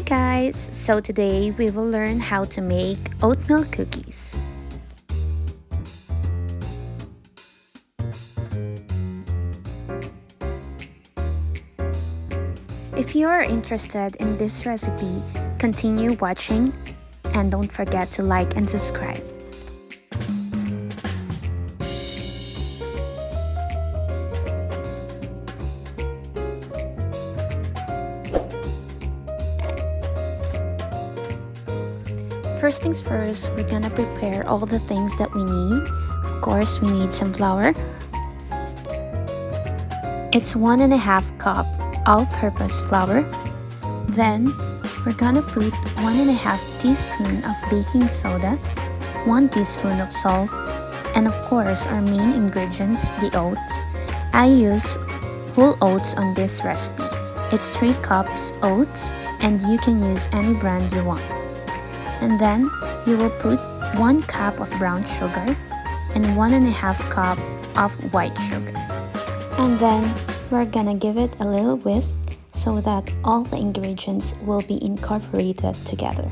guys! So today we will learn how to make oatmeal cookies. If you are interested in this recipe, continue watching and don't forget to like and subscribe. First things first, we're gonna prepare all the things that we need. Of course, we need some flour. It's 1.5 cup all-purpose flour. Then, we're gonna put 1.5 teaspoon of baking soda, 1 teaspoon of salt, and of course, our main ingredients, the oats. I use whole oats on this recipe. It's 3 cups oats, and you can use any brand you want. And then you will put 1 cup of brown sugar and 1.5 cup of white sugar. And then we're gonna give it a little whisk so that all the ingredients will be incorporated together.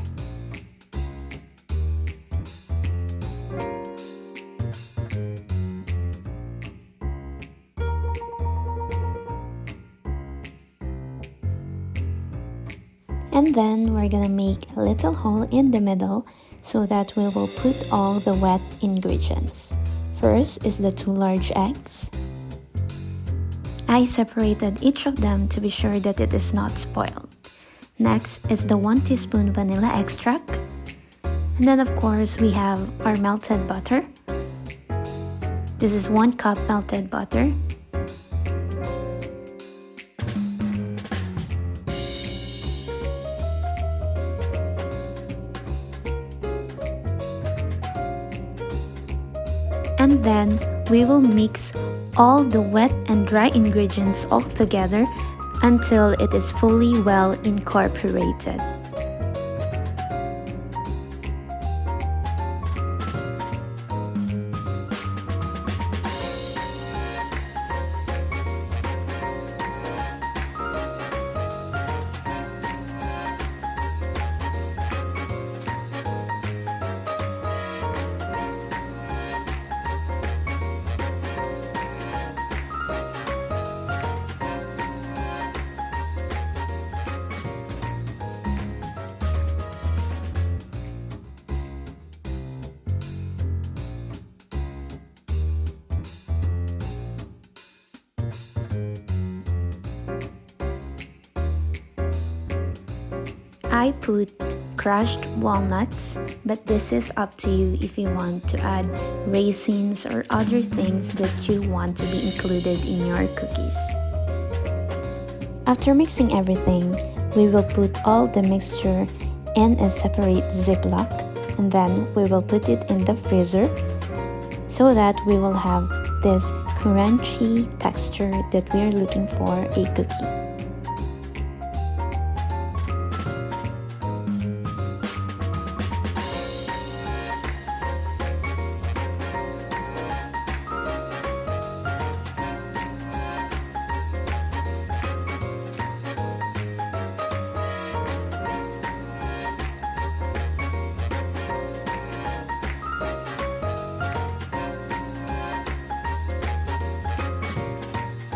And then we're gonna make a little hole in the middle so that we will put all the wet ingredients. First is the 2 large eggs. I separated each of them to be sure that it is not spoiled. Next is the 1 teaspoon vanilla extract. And then of course we have our melted butter. This is 1 cup melted butter. And then we will mix all the wet and dry ingredients all together until it is fully well incorporated. I put crushed walnuts, but this is up to you if you want to add raisins or other things that you want to be included in your cookies. After mixing everything, we will put all the mixture in a separate Ziploc, and then we will put it in the freezer so that we will have this crunchy texture that we are looking for a cookie.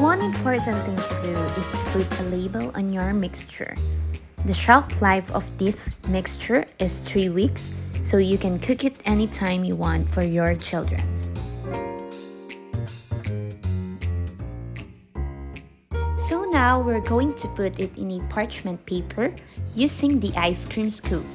One important thing to do is to put a label on your mixture. The shelf life of this mixture is 3 weeks, so you can cook it anytime you want for your children. So now we're going to put it in a parchment paper using the ice cream scoop.